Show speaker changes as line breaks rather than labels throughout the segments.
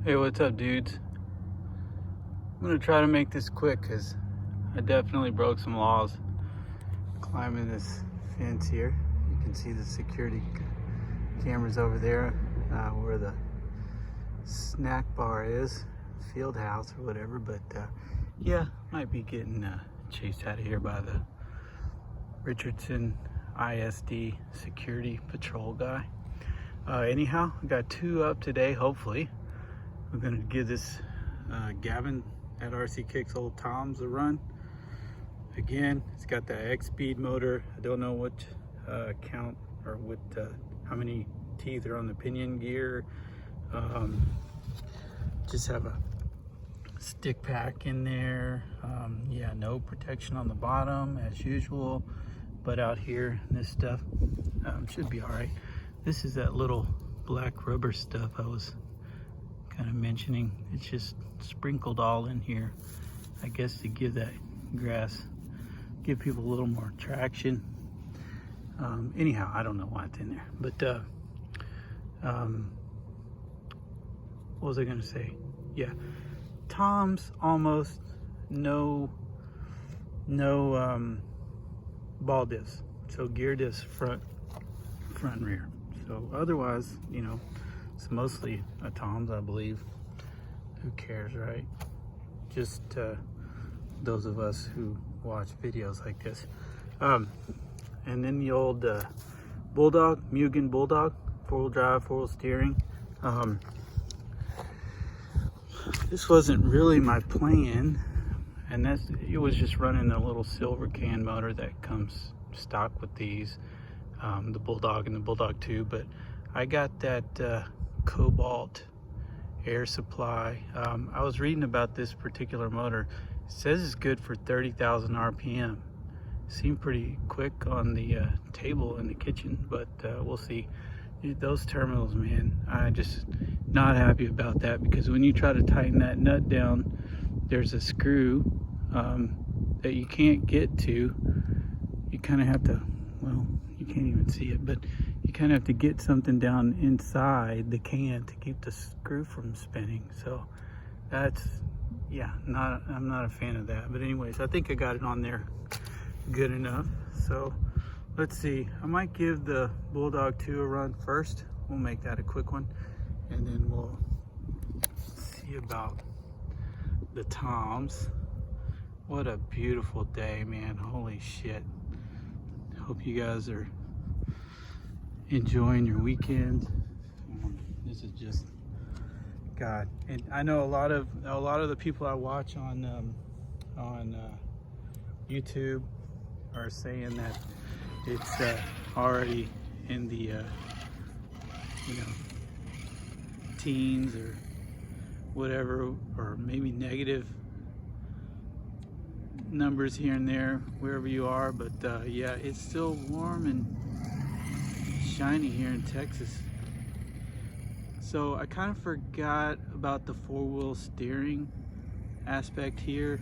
Hey, what's up, dudes? I'm gonna try to make this quick because I definitely broke some laws climbing this fence here. You can see the security cameras over there where the snack bar is, field house or whatever. But yeah, might be getting chased out of here by the Richardson ISD security patrol guy. Anyhow, I got 2 up today, hopefully. We're gonna give this Gavin at RC Kicks old TOMS a run. Again, it's got the X-Speed motor. I don't know what count or what how many teeth are on the pinion gear. Just have a stick pack in there. Yeah, no protection on the bottom as usual, but out here, this stuff should be all right. This is that little black rubber stuff I was kind of mentioning. It's just sprinkled all in here, I guess, to give that grass, give people a little more traction. Anyhow, I don't know why it's in there, but what was I gonna say? Yeah, TOMS almost no ball diffs, so gear diffs front and rear. So otherwise, you know, it's mostly a TOMS, I believe. Who cares, right? Just those of us who watch videos like this. And then the old Bulldog, Mugen Bulldog, 4-wheel drive, 4-wheel steering. This wasn't really my plan, and it was just running a little silver can motor that comes stock with these, the Bulldog and the Bulldog 2, but I got that cobalt air supply. I was reading about this particular motor. It says it's good for 30,000 RPM. Seemed pretty quick on the table in the kitchen, but we'll see. Those terminals, man, I just not happy about that, because when you try to tighten that nut down, there's a screw that you can't get to. You kind of have to, well, you can't even see it, but you kind of have to get something down inside the can to keep the screw from spinning. So that's, yeah, I'm not a fan of that. But anyways, I think I got it on there good enough. So let's see, I might give the Bulldog 2 a run first. We'll make that a quick one, and then we'll see about the TOMS. What a beautiful day, man. Holy shit. Hope you guys are enjoying your weekend. This is just God. And I know a lot of the people I watch on YouTube are saying that it's already in the you know, teens or whatever, or maybe negative numbers here and there wherever you are, but yeah, it's still warm and shiny here in Texas. So I kind of forgot about the 4-wheel steering aspect here,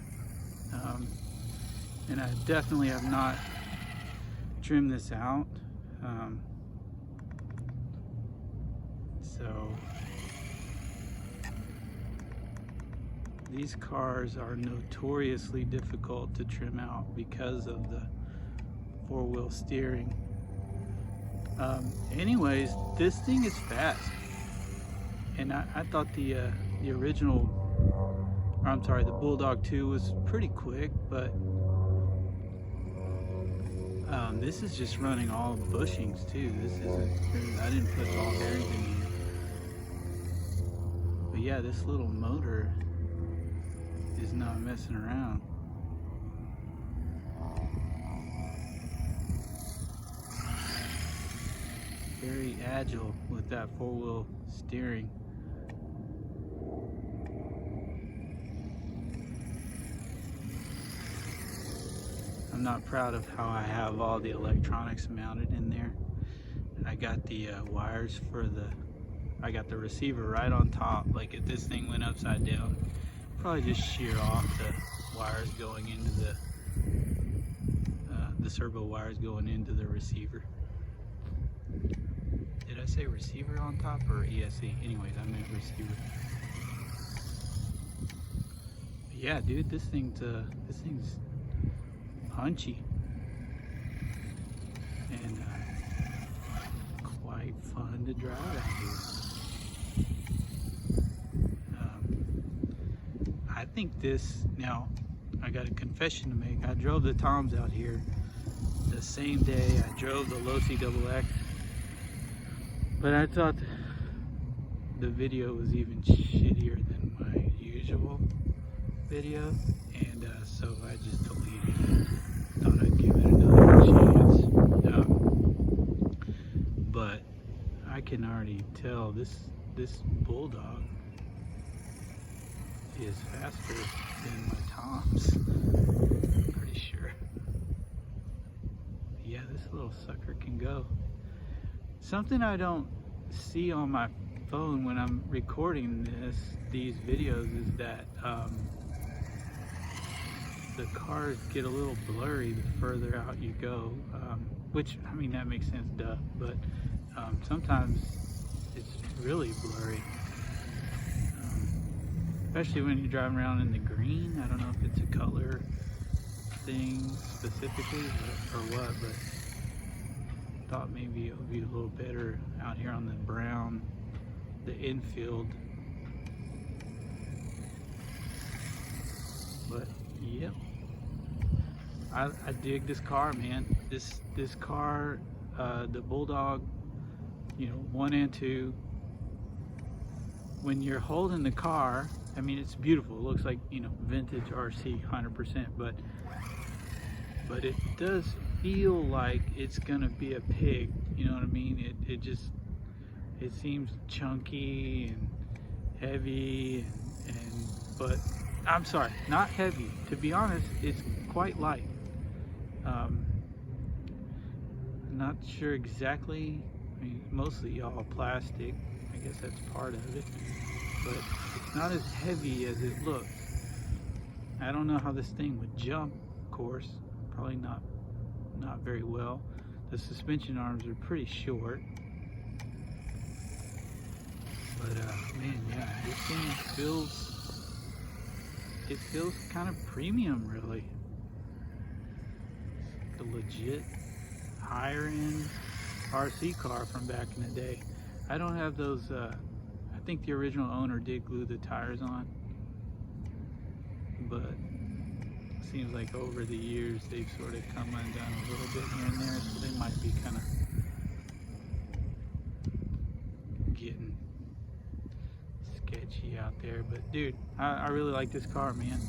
and I definitely have not trimmed this out. So these cars are notoriously difficult to trim out because of the 4-wheel steering. Anyways, this thing is fast, and I thought the original, or I'm sorry, the Bulldog 2 was pretty quick, but this is just running all bushings too. This isn't, I didn't put all bearings in here. But yeah, this little motor is not messing around. Very agile with that 4-wheel steering. I'm not proud of how I have all the electronics mounted in there. I got the wires for I got the receiver right on top. Like if this thing went upside down, probably just shear off the wires going into the servo wires going into the receiver. Did I say receiver on top or ESC? Anyways, I meant receiver. yeah, dude, this thing's punchy and quite fun to drive out here. I think this, now I got a confession to make. I drove the TOMS out here the same day I drove the low CXX, but I thought the video was even shittier than my usual video, and so I just deleted it. Thought I'd give it another chance. But I can already tell this Bulldog is faster than my TOMS. Pretty sure. Yeah, this little sucker can go. Something I don't see on my phone when I'm recording these videos is that the cars get a little blurry the further out you go, which, I mean, that makes sense, duh, but sometimes it's really blurry, especially when you're driving around in the green. I don't know if it's a color thing specifically or what, but thought maybe it would be a little better out here on the brown, the infield. But yep, I dig this car, man. This car, the Bulldog, you know, 1 and 2. When you're holding the car, I mean, it's beautiful. It looks like, you know, vintage RC 100%, but it does feel like it's gonna be a pig. You know what I mean? It seems chunky and heavy, but I'm sorry, not heavy. To be honest, it's quite light. Not sure exactly. I mean, mostly all plastic. I guess that's part of it, but it's not as heavy as it looks. I don't know how this thing would jump, of course. Probably not very well. The suspension arms are pretty short. But man, yeah, this thing feels kind of premium, really. It's a legit higher end RC car from back in the day. I don't have those, I think the original owner did glue the tires on, but it seems like over the years they've sort of come undone a little bit here and there, so they might be kind of getting sketchy out there. But dude, I really like this car, man.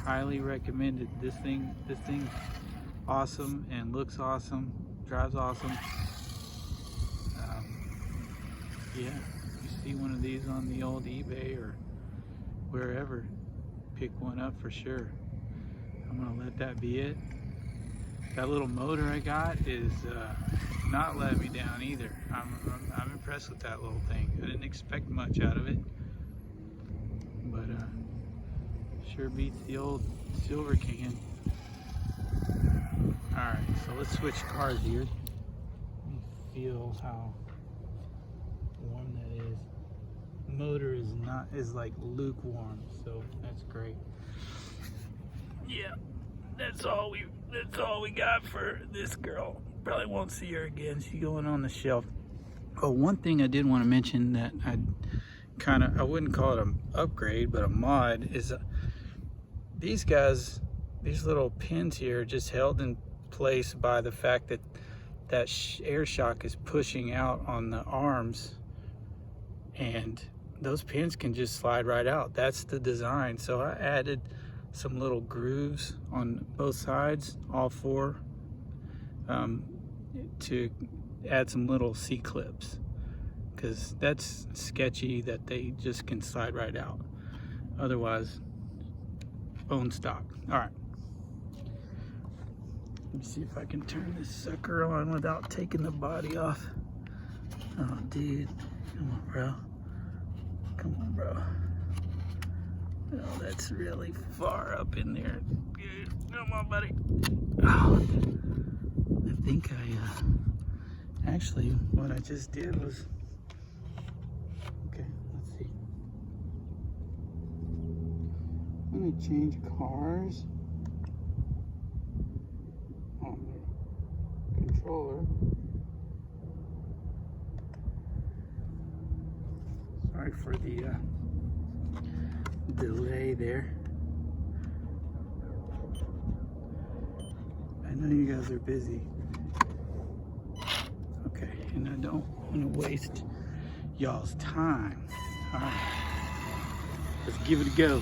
Highly recommended. This thing's awesome and looks awesome, drives awesome. Yeah, you see one of these on the old eBay or wherever, pick one up for sure. I'm gonna let that be it. That little motor I got is not letting me down either. I'm impressed with that little thing. I didn't expect much out of it, but sure beats the old silver can. All right, so let's switch cars here. Let me feel how warm that is. Motor is like lukewarm, so that's great. Yeah, that's all we got for this girl. Probably won't see her again. She's going on the shelf. Oh, one thing I did want to mention that I wouldn't call it an upgrade, but a mod is these guys, these little pins here, just held in place by the fact that air shock is pushing out on the arms, and those pins can just slide right out. That's the design. So I added some little grooves on both sides, all four, to add some little C-clips, because that's sketchy that they just can slide right out. Otherwise, bone stock. All right. Let me see if I can turn this sucker on without taking the body off. Oh, dude. Come on, bro. Come on, bro. Oh, that's really far up in there. Come on, buddy. Oh, I think actually, what I just did was, okay, let's see. me change cars on the controller. Sorry for the delay there. I know you guys are busy. Okay, and I don't want to waste y'all's time. All right, let's give it a go.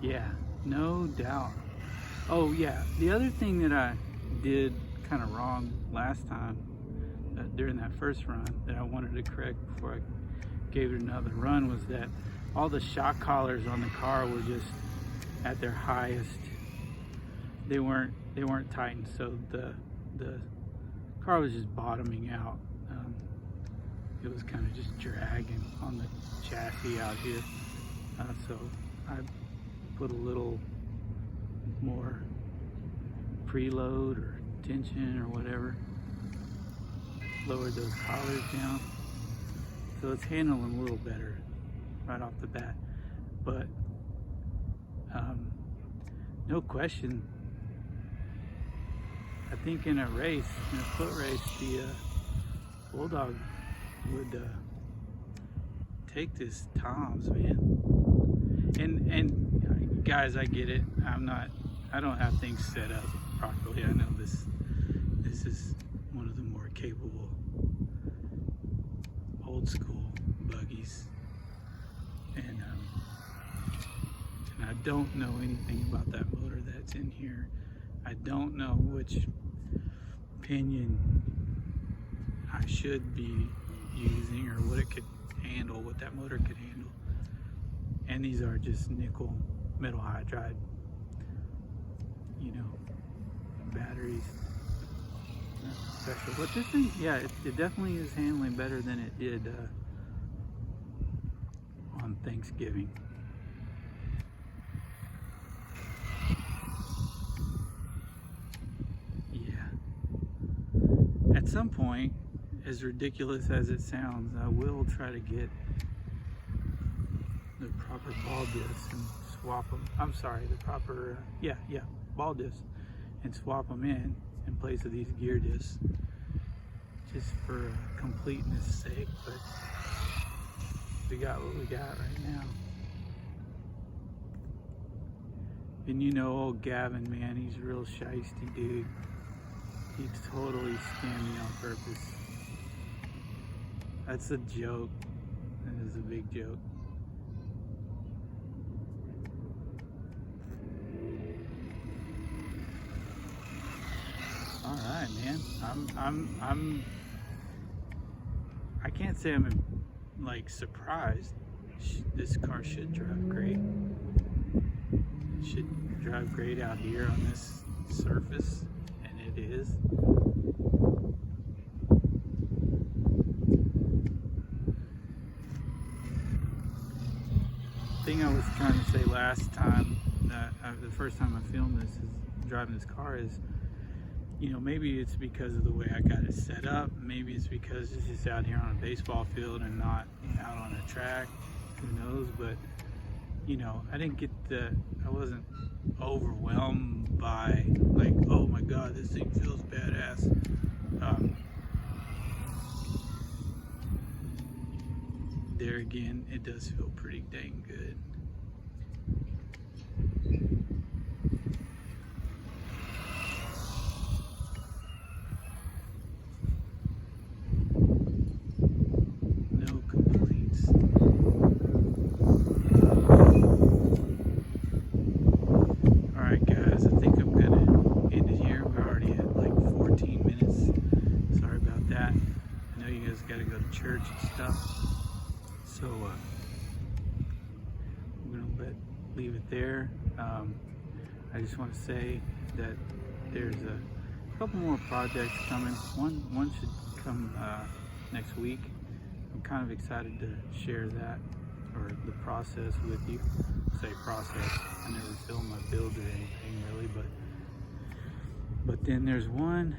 Yeah, no doubt. Oh yeah, the other thing that I did kind of wrong last time during that first run that I wanted to correct before I gave it another run was that all the shock collars on the car were just at their highest. They weren't tightened, so the car was just bottoming out. It was kind of just dragging on the chassis out here. So I put a little more preload or tension or whatever, lowered those collars down, so it's handling a little better right off the bat. But no question, I think in a race, in a foot race, the Bulldog would take this TOMS, man. And guys, I get it. I don't have things set up properly. I know this is one of the more capable old school buggies, and I don't know anything about that motor that's in here. I don't know which pinion I should be using or what it could handle, what that motor could handle. And these are just nickel metal hydride, you know, batteries. Nothing special. But this thing, yeah, it definitely is handling better than it did on Thanksgiving. At some point, as ridiculous as it sounds, I will try to get the proper ball discs and swap them. I'm sorry, the proper, ball discs, and swap them in place of these gear discs, just for completeness sake. But we got what we got right now. And you know, old Gavin, man, he's a real shiesty dude. He totally scammed me on purpose. That's a joke. That is a big joke. All right, man. I can't say I'm like surprised. This car should drive great. It should drive great out here on this surface. It is. The thing I was trying to say last time, the first time I filmed this, is driving this car, is, you know, maybe it's because of the way I got it set up. Maybe it's because it's just out here on a baseball field and not out on a track. Who knows? But, you know, I wasn't overwhelmed by, like, oh my god, this thing feels badass. There again, it does feel pretty dang good. No complaints. Alright guys, I think I'm gonna end it here. We're already at like 14 minutes. Sorry about that. I know you guys gotta go to church and stuff. So we're gonna leave it there. I just want to say that there's a couple more projects coming. One should come next week. I'm kind of excited to share that, or the process, with you. Say process. I never filmed my build or anything really, but then there's one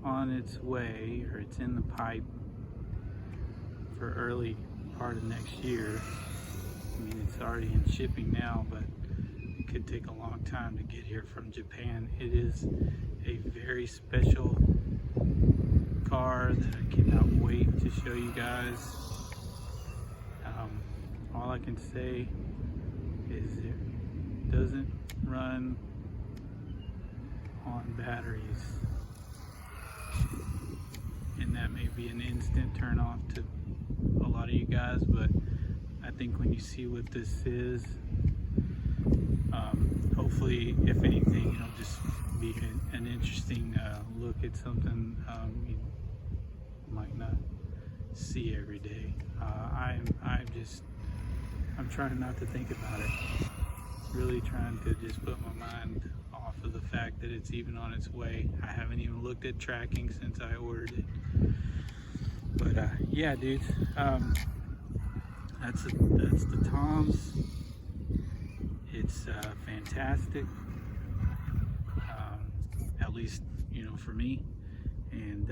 on its way, or it's in the pipe for early part of next year. I mean, it's already in shipping now, but it could take a long time to get here from Japan. It is a very special car that I cannot wait to show you guys. All I can say is it doesn't run on batteries, and that may be an instant turn off to a lot of you guys, but I think when you see what this is, hopefully, if anything, it'll just be an interesting look at something you might not see every day. I'm trying not to think about it. Really trying to just put my mind off of the fact that it's even on its way. I haven't even looked at tracking since I ordered it. But yeah, dudes, that's the TOMS. It's fantastic, at least, you know, for me. And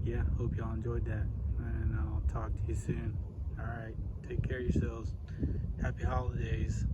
yeah, hope y'all enjoyed that, and I'll talk to you soon. All right, take care of yourselves. Happy holidays.